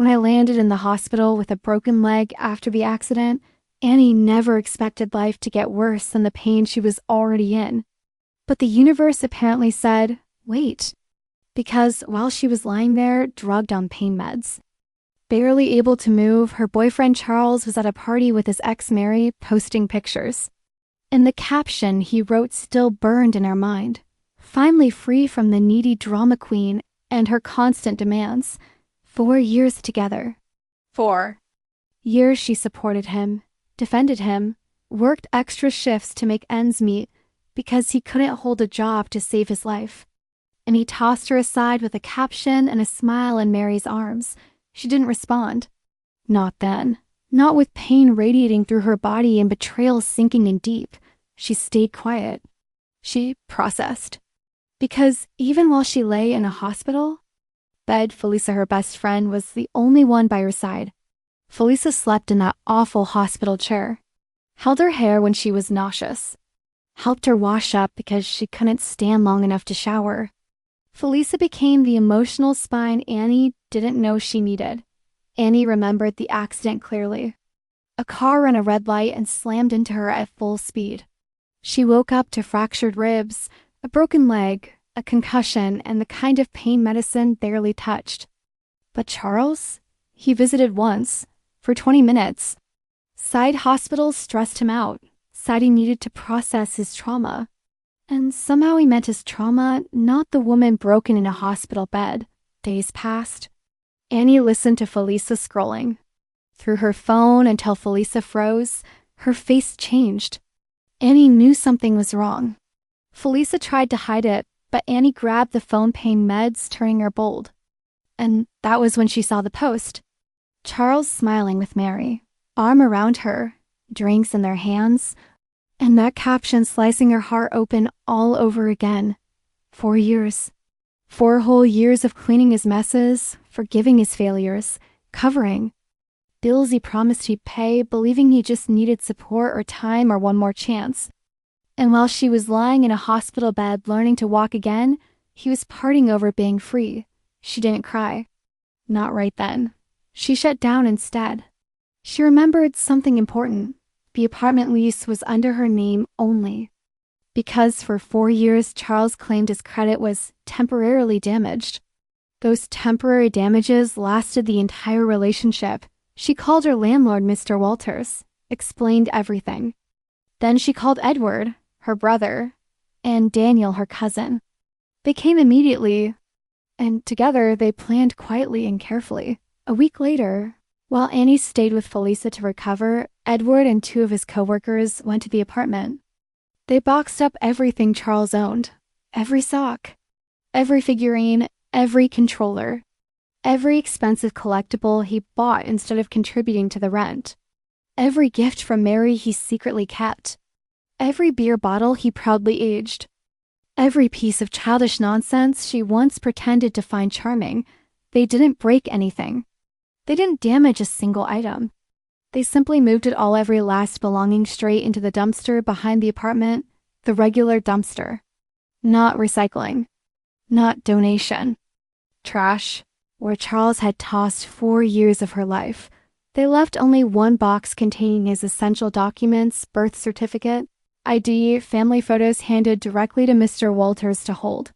When I landed in the hospital with a broken leg after the accident, Annie never expected life to get worse than the pain she was already in. But the universe apparently said, wait, because while she was lying there, drugged on pain meds, barely able to move, her boyfriend Charles was at a party with his ex Mary, posting pictures. And the caption he wrote still burned in our mind. Finally free from the needy drama queen and her constant demands. 4 years together. 4 years she supported him, defended him, worked extra shifts to make ends meet because he couldn't hold a job to save his life. And he tossed her aside with a caption and a smile in Mary's arms. She didn't respond. Not then. Not with pain radiating through her body and betrayal sinking in deep. She stayed quiet. She processed. Because even while she lay in a hospital bed, Felisa, her best friend, was the only one by her side. Felisa slept in that awful hospital chair, held her hair when she was nauseous, helped her wash up because she couldn't stand long enough to shower. Felisa became the emotional spine Annie didn't know she needed. Annie remembered the accident clearly. A car ran a red light and slammed into her at full speed. She woke up to fractured ribs, a broken leg, a concussion, and the kind of pain medicine barely touched. But Charles? He visited once, for 20 minutes. Side hospitals stressed him out, said he needed to process his trauma. And somehow he meant his trauma, not the woman broken in a hospital bed. Days passed. Annie listened to Felisa scrolling. Through her phone until Felisa froze, her face changed. Annie knew something was wrong. Felisa tried to hide it, but Annie grabbed the phone pain meds, turning her bold. And that was when she saw the post. Charles smiling with Mary, arm around her, drinks in their hands, and that caption slicing her heart open all over again. 4 years. 4 whole years of cleaning his messes, forgiving his failures, covering. Bills he promised he'd pay, believing he just needed support or time or one more chance. And while she was lying in a hospital bed learning to walk again, he was parting over being free. She didn't cry. Not right then. She shut down instead. She remembered something important. The apartment lease was under her name only. Because for 4 years, Charles claimed his credit was temporarily damaged. Those temporary damages lasted the entire relationship. She called her landlord Mr. Walters, explained everything. Then she called Edward, her brother, and Daniel, her cousin. They came immediately, and together they planned quietly and carefully. A week later, while Annie stayed with Felisa to recover, Edward and 2 of his coworkers went to the apartment. They boxed up everything Charles owned. Every sock, every figurine, every controller, every expensive collectible he bought instead of contributing to the rent. Every gift from Mary he secretly kept. Every beer bottle he proudly aged. Every piece of childish nonsense she once pretended to find charming. They didn't break anything. They didn't damage a single item. They simply moved it all, every last belonging, straight into the dumpster behind the apartment, the regular dumpster. Not recycling. Not donation. Trash, where Charles had tossed 4 years of her life. They left only one box containing his essential documents, birth certificate, ID, family photos handed directly to Mr. Walters to hold.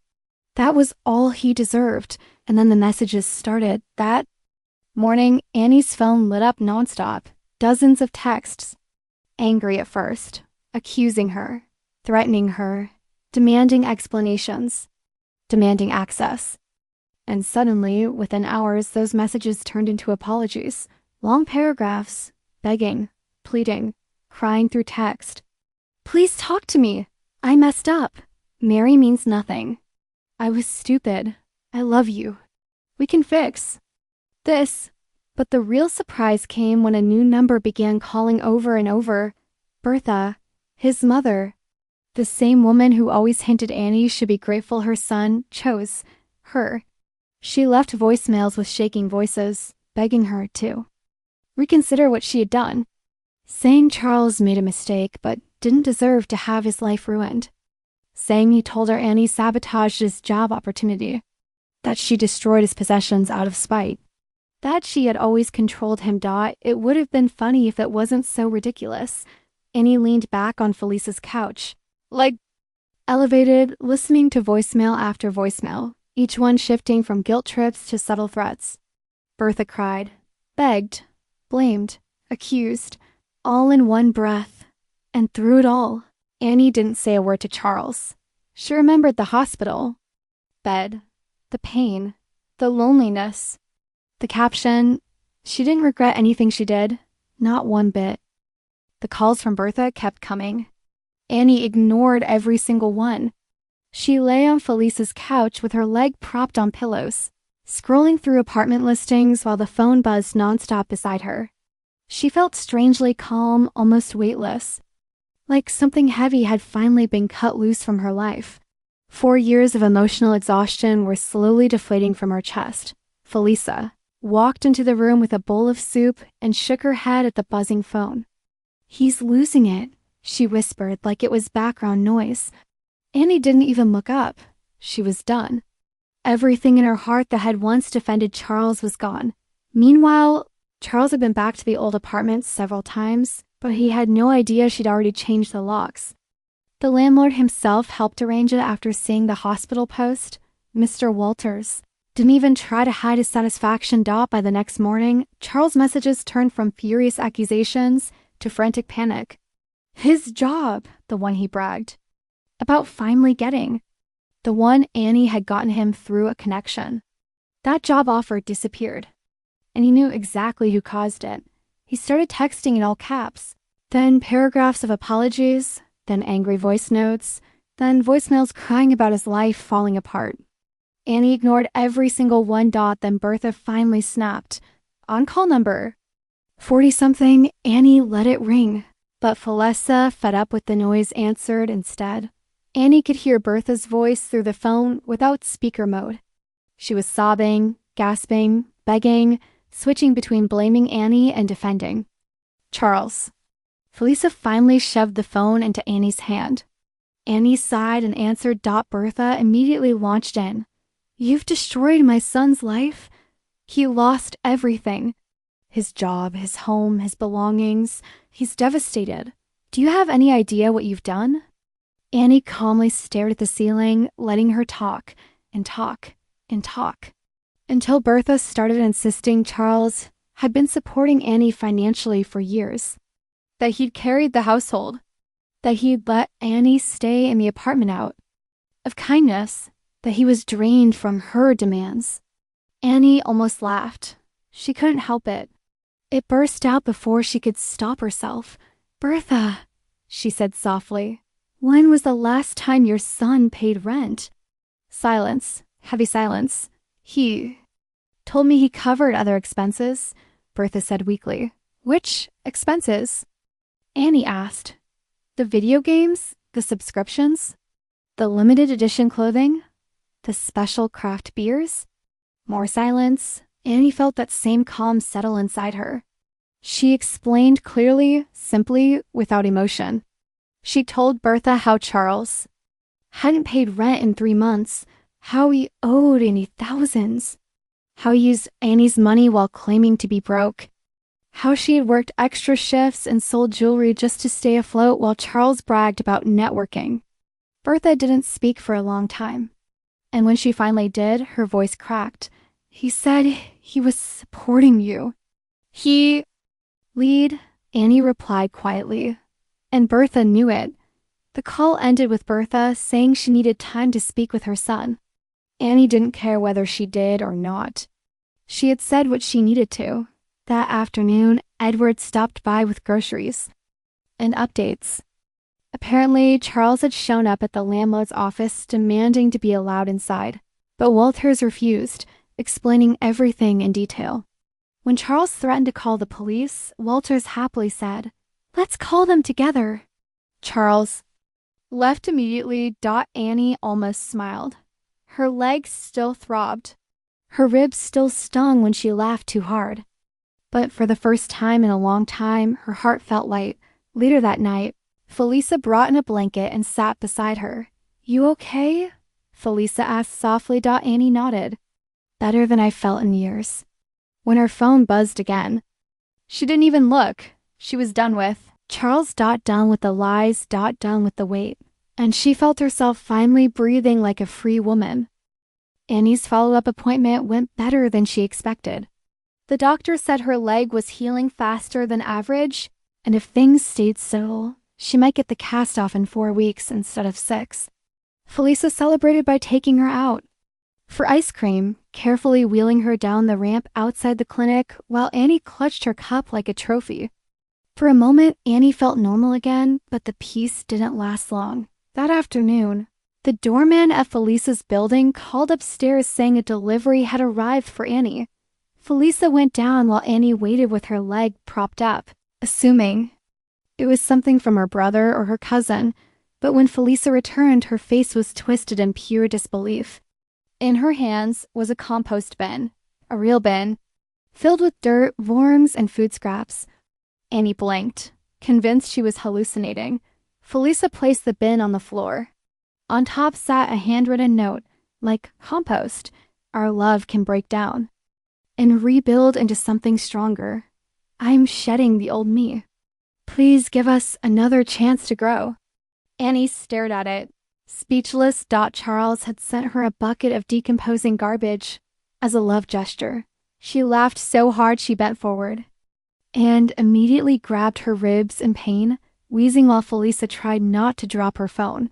That was all he deserved, and then the messages started. That morning, Annie's phone lit up nonstop. Dozens of texts. Angry at first, accusing her, threatening her, demanding explanations, demanding access. And suddenly, within hours, those messages turned into apologies. Long paragraphs, begging, pleading, crying through text. Please talk to me. I messed up. Mary means nothing. I was stupid. I love you. We can fix this. But the real surprise came when a new number began calling over and over. Bertha, his mother. The same woman who always hinted Annie should be grateful her son chose her. She left voicemails with shaking voices, begging her to reconsider what she had done. Saying Charles made a mistake but didn't deserve to have his life ruined. Saying he told her Annie sabotaged his job opportunity. That she destroyed his possessions out of spite. That she had always controlled him. It would have been funny if it wasn't so ridiculous. Annie leaned back on Felisa's couch, elevated, listening to voicemail after voicemail, each one shifting from guilt trips to subtle threats. Bertha cried, begged, blamed, accused, all in one breath. And through it all, Annie didn't say a word to Charles. She remembered the hospital bed, the pain, the loneliness. The caption, she didn't regret anything she did, not one bit. The calls from Bertha kept coming. Annie ignored every single one. She lay on Felisa's couch with her leg propped on pillows, scrolling through apartment listings while the phone buzzed nonstop beside her. She felt strangely calm, almost weightless, like something heavy had finally been cut loose from her life. 4 years of emotional exhaustion were slowly deflating from her chest. Felisa walked into the room with a bowl of soup and shook her head at the buzzing phone. "He's losing it," she whispered like it was background noise. Annie didn't even look up. She was done. Everything in her heart that had once defended Charles was gone. Meanwhile, Charles had been back to the old apartment several times, but he had no idea she'd already changed the locks. The landlord himself helped arrange it after seeing the hospital post. Mr. Walters didn't even try to hide his satisfaction. By the next morning, Charles' messages turned from furious accusations to frantic panic. His job, the one he bragged about finally getting, the one Annie had gotten him through a connection. That job offer disappeared, and he knew exactly who caused it. He started texting in all caps, then paragraphs of apologies, then angry voice notes, then voicemails crying about his life falling apart. Annie ignored every single one. Then Bertha finally snapped. On-call number 40-something. Annie let it ring, but Felisa, fed up with the noise, answered instead. Annie could hear Bertha's voice through the phone without speaker mode. She was sobbing, gasping, begging, switching between blaming Annie and defending. Charles. Felisa finally shoved the phone into Annie's hand. Annie sighed and answered. Bertha immediately launched in. "You've destroyed my son's life. He lost everything. His job, his home, his belongings. He's devastated. Do you have any idea what you've done?" Annie calmly stared at the ceiling, letting her talk and talk and talk, until Bertha started insisting Charles had been supporting Annie financially for years, that he'd carried the household, that he'd let Annie stay in the apartment out of kindness, that he was drained from her demands. Annie almost laughed. She couldn't help it. It burst out before she could stop herself. "Bertha," she said softly, "when was the last time your son paid rent?" Silence, heavy silence. "He told me he covered other expenses," Bertha said weakly. "Which expenses?" Annie asked. "The video games? The subscriptions? The limited edition clothing? The special craft beers?" More silence. Annie felt that same calm settle inside her. She explained clearly, simply, without emotion. She told Bertha how Charles hadn't paid rent in 3 months, how he owed Annie thousands, how he used Annie's money while claiming to be broke, how she had worked extra shifts and sold jewelry just to stay afloat while Charles bragged about networking. Bertha didn't speak for a long time, and when she finally did, her voice cracked. "He said he was supporting you." "He lead," Annie replied quietly, and Bertha knew it. The call ended with Bertha saying she needed time to speak with her son. Annie didn't care whether she did or not. She had said what she needed to. That afternoon, Edward stopped by with groceries and updates. Apparently, Charles had shown up at the landlord's office demanding to be allowed inside, but Walters refused, explaining everything in detail. When Charles threatened to call the police, Walters happily said, "Let's call them together." Charles left immediately. Annie almost smiled. Her legs still throbbed. Her ribs still stung when she laughed too hard. But for the first time in a long time, her heart felt light. Later that night, Felisa brought in a blanket and sat beside her. "You okay?" Felisa asked softly. Annie nodded. "Better than I felt in years." when her phone buzzed again. She didn't even look. She was done with. Charles done with the lies, done with the wait. And she felt herself finally breathing like a free woman. Annie's follow-up appointment went better than she expected. The doctor said her leg was healing faster than average, and if things stayed so, she might get the cast off in 4 weeks instead of 6. Felisa celebrated by taking her out for ice cream, carefully wheeling her down the ramp outside the clinic while Annie clutched her cup like a trophy. For a moment, Annie felt normal again, but the peace didn't last long. That afternoon, the doorman at Felisa's building called upstairs saying a delivery had arrived for Annie. Felisa went down while Annie waited with her leg propped up, assuming it was something from her brother or her cousin, but when Felisa returned, her face was twisted in pure disbelief. In her hands was a compost bin, a real bin, filled with dirt, worms, and food scraps. Annie blinked, convinced she was hallucinating. Felisa placed the bin on the floor. On top sat a handwritten note, like compost, our love can break down and rebuild into something stronger. I'm shedding the old me. Please give us another chance to grow. Annie stared at it, speechless. Charles had sent her a bucket of decomposing garbage as a love gesture. She laughed so hard she bent forward and immediately grabbed her ribs in pain, wheezing while Felisa tried not to drop her phone.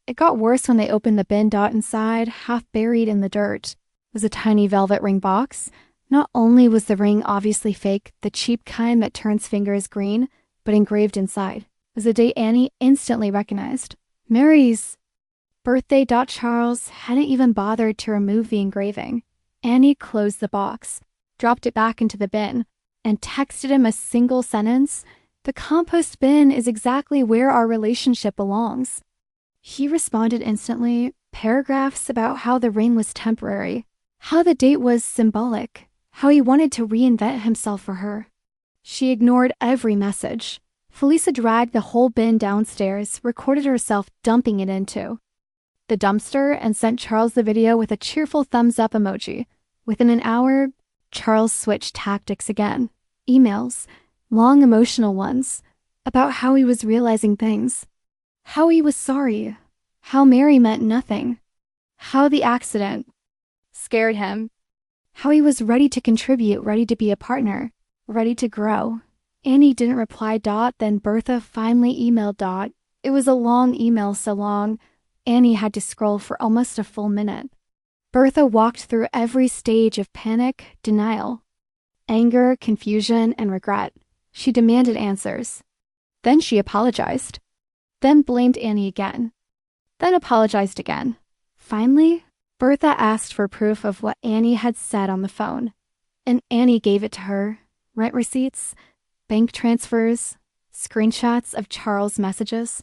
It got worse when they opened the bin. Inside, half buried in the dirt, was a tiny velvet ring box. Not only was the ring obviously fake, the cheap kind that turns fingers green, but engraved inside was a date Annie instantly recognized. Mary's birthday. Charles hadn't even bothered to remove the engraving. Annie closed the box, dropped it back into the bin, and texted him a single sentence: "The compost bin is exactly where our relationship belongs." He responded instantly, paragraphs about how the ring was temporary, how the date was symbolic, how he wanted to reinvent himself for her. She ignored every message. Felisa dragged the whole bin downstairs, recorded herself dumping it into the dumpster, and sent Charles the video with a cheerful thumbs-up emoji. Within an hour, Charles switched tactics again. Emails, long emotional ones, about how he was realizing things. How he was sorry. How Mary meant nothing. How the accident scared him. How he was ready to contribute, ready to be a partner, ready to grow. Annie didn't reply. Then Bertha finally emailed. It was a long email, so long Annie had to scroll for almost a full minute. Bertha walked through every stage of panic, denial, anger, confusion, and regret. She demanded answers. Then she apologized. Then blamed Annie again. Then apologized again. Finally, Bertha asked for proof of what Annie had said on the phone, and Annie gave it to her. Rent receipts, bank transfers, screenshots of Charles' messages,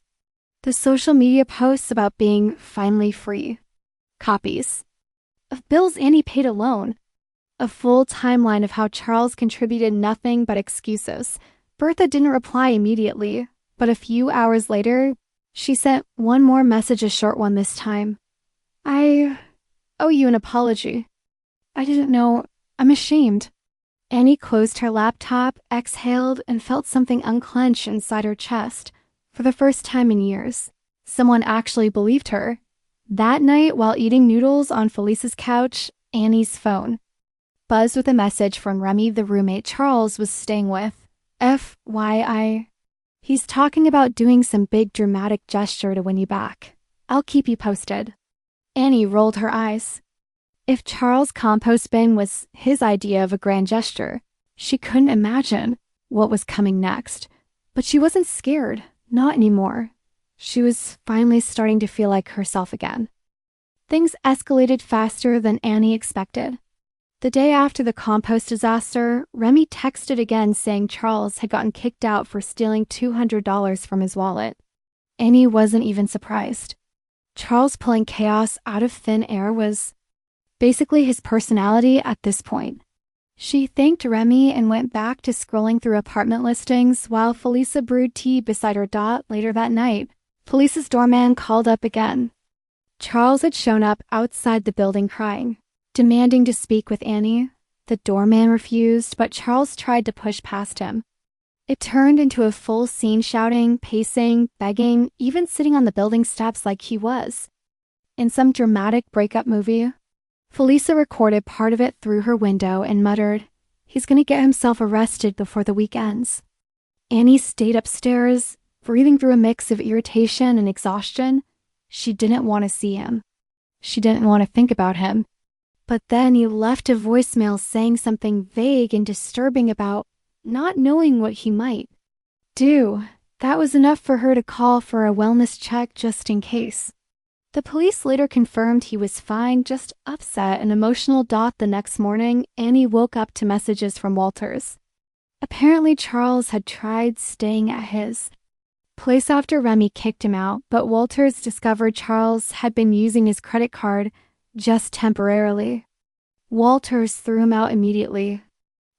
the social media posts about being finally free, copies of bills Annie paid alone, a full timeline of how Charles contributed nothing but excuses. Bertha didn't reply immediately, but a few hours later, she sent one more message, a short one this time. "I owe you an apology. I didn't know. I'm ashamed." Annie closed her laptop, exhaled, and felt something unclench inside her chest. For the first time in years, someone actually believed her. That night, while eating noodles on Felisa's couch, Annie's phone buzzed with a message from Remy, the roommate Charles was staying with. FYI, he's talking about doing some big dramatic gesture to win you back. I'll keep you posted. Annie rolled her eyes. If Charles' compost bin was his idea of a grand gesture, she couldn't imagine what was coming next. But she wasn't scared, not anymore. She was finally starting to feel like herself again. Things escalated faster than Annie expected. The day after the compost disaster, Remy texted again saying Charles had gotten kicked out for stealing $200 from his wallet. Annie wasn't even surprised. Charles pulling chaos out of thin air was basically his personality at this point. She thanked Remy and went back to scrolling through apartment listings while Felisa brewed tea beside her. Later that night, Felisa's doorman called up again. Charles had shown up outside the building crying, demanding to speak with Annie. The doorman refused, but Charles tried to push past him. It turned into a full scene, shouting, pacing, begging, even sitting on the building steps like he was in some dramatic breakup movie. Felisa recorded part of it through her window and muttered, "He's gonna get himself arrested before the week ends." Annie stayed upstairs, breathing through a mix of irritation and exhaustion. She didn't want to see him. She didn't want to think about him. But then he left a voicemail saying something vague and disturbing about not knowing what he might do. That was enough for her to call for a wellness check just in case. The police later confirmed he was fine, just upset and emotional. The next morning, Annie woke up to messages from Walters. Apparently, Charles had tried staying at his place after Remy kicked him out, but Walters discovered Charles had been using his credit card just temporarily. Walters threw him out immediately.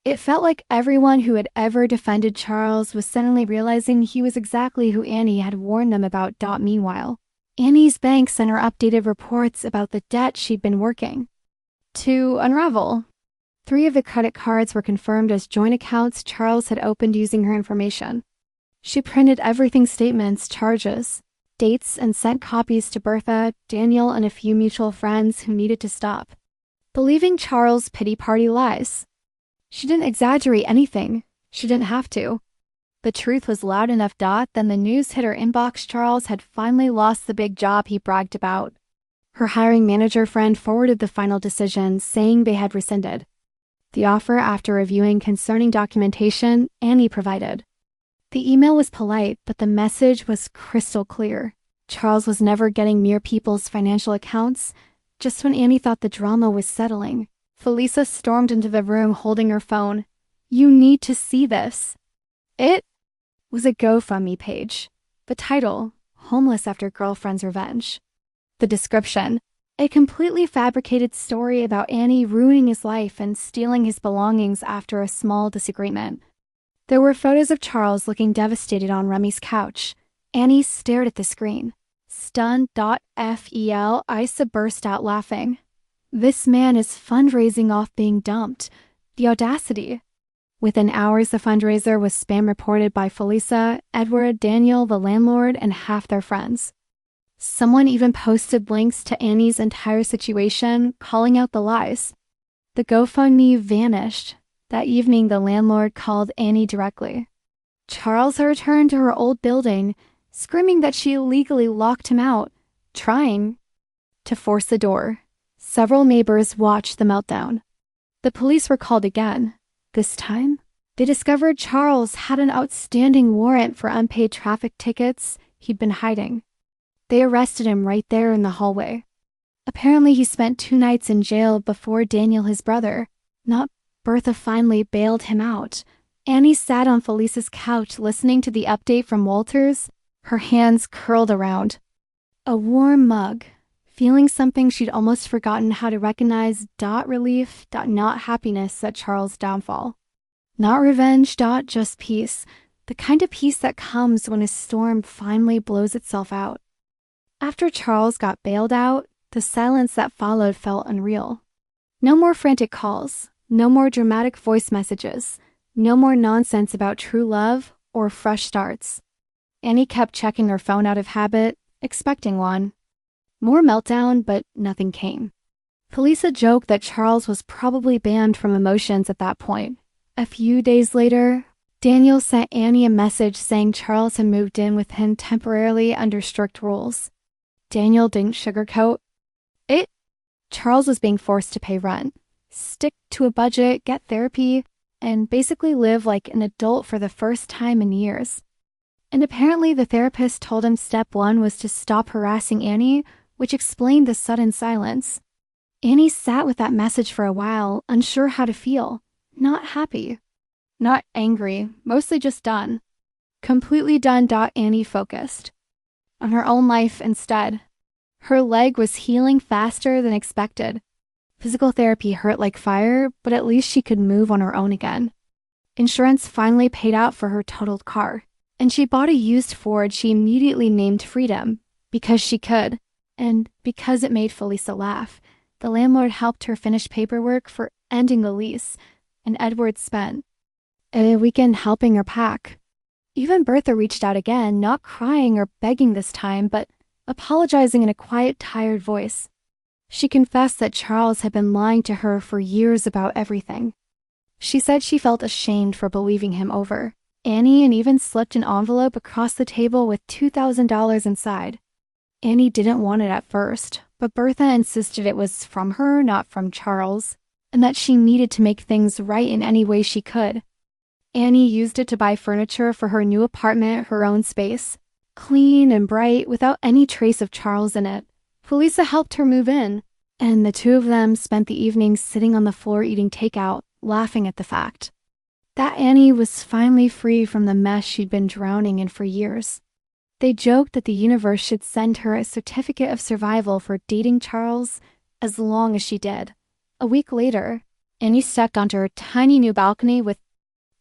It felt like everyone who had ever defended Charles was suddenly realizing he was exactly who Annie had warned them about. Meanwhile, Annie's bank sent her updated reports about the debt she'd been working to unravel. 3 of the credit cards were confirmed as joint accounts Charles had opened using her information. She printed everything: statements, charges, dates, and sent copies to Bertha, Daniel, and a few mutual friends who needed to stop believing Charles' pity party lies. She didn't exaggerate anything. She didn't have to. The truth was loud enough. Then the news hit her inbox. Charles had finally lost the big job he bragged about. Her hiring manager friend forwarded the final decision, saying they had rescinded the offer after reviewing concerning documentation Annie provided. The email was polite, but the message was crystal clear. Charles was never getting near people's financial accounts. Just when Annie thought the drama was settling, Felisa stormed into the room holding her phone. "You need to see this." It was a GoFundMe page. The title, "Homeless After Girlfriend's Revenge." The description, a completely fabricated story about Annie ruining his life and stealing his belongings after a small disagreement. There were photos of Charles looking devastated on Remy's couch. Annie stared at the screen. Stunned. Isa burst out laughing. This man is fundraising off being dumped. The audacity. Within hours, the fundraiser was spam reported by Felisa, Edward, Daniel, the landlord, and half their friends. Someone even posted links to Annie's entire situation, calling out the lies. The GoFundMe vanished. That evening, the landlord called Annie directly. Charles had returned to her old building, screaming that she illegally locked him out, trying to force the door. Several neighbors watched the meltdown. The police were called again. This time, they discovered Charles had an outstanding warrant for unpaid traffic tickets he'd been hiding. They arrested him right there in the hallway. Apparently, he spent 2 nights in jail before Daniel, his brother, not Bertha, finally bailed him out. Annie sat on Felisa's couch listening to the update from Walters, her hands curled around a warm mug, feeling something she'd almost forgotten how to recognize. Relief. Not happiness at Charles' downfall. Not revenge. Just peace. The kind of peace that comes when a storm finally blows itself out. After Charles got bailed out, the silence that followed felt unreal. No more frantic calls. No more dramatic voice messages. No more nonsense about true love or fresh starts. Annie kept checking her phone out of habit, expecting one. More meltdown, but nothing came. Felisa joked that Charles was probably banned from emotions at that point. A few days later, Daniel sent Annie a message saying Charles had moved in with him temporarily under strict rules. Daniel didn't sugarcoat it. Charles was being forced to pay rent, stick to a budget, get therapy, and basically live like an adult for the first time in years. And apparently the therapist told him step 1 was to stop harassing Annie, which explained the sudden silence. Annie sat with that message for a while, unsure how to feel. Not happy. Not angry, mostly just done. Completely done. Annie focused on her own life instead. Her leg was healing faster than expected. Physical therapy hurt like fire, but at least she could move on her own again. Insurance finally paid out for her totaled car, and she bought a used Ford she immediately named Freedom, because she could, and because it made Felisa laugh. The landlord helped her finish paperwork for ending the lease, and Edward spent a weekend helping her pack. Even Bertha reached out again, not crying or begging this time, but apologizing in a quiet, tired voice. She confessed that Charles had been lying to her for years about everything. She said she felt ashamed for believing him over. Annie and even slipped an envelope across the table with $2,000 inside. Annie didn't want it at first, but Bertha insisted it was from her, not from Charles, and that she needed to make things right in any way she could. Annie used it to buy furniture for her new apartment, her own space, clean and bright without any trace of Charles in it. Felisa helped her move in, and the two of them spent the evening sitting on the floor eating takeout, laughing at the fact that Annie was finally free from the mess she'd been drowning in for years. They joked that the universe should send her a certificate of survival for dating Charles as long as she did. A week later, Annie stepped onto her tiny new balcony with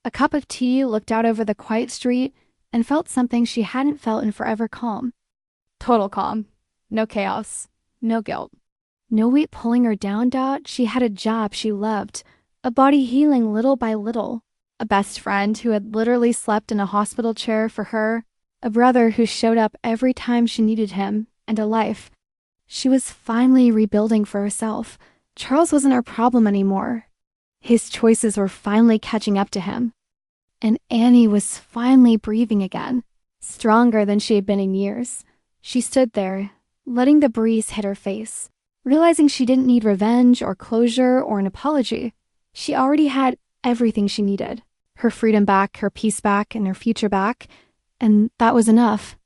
a cup of tea, looked out over the quiet street, and felt something she hadn't felt in forever: calm. Total calm. No chaos. No guilt. No weight pulling her down. She had a job she loved, a body healing little by little, a best friend who had literally slept in a hospital chair for her, a brother who showed up every time she needed him, and a life. She was finally rebuilding for herself. Charles wasn't her problem anymore. His choices were finally catching up to him. And Annie was finally breathing again, stronger than she had been in years. She stood there, letting the breeze hit her face, realizing she didn't need revenge or closure or an apology. She already had everything she needed. Her freedom back, her peace back, and her future back. And that was enough.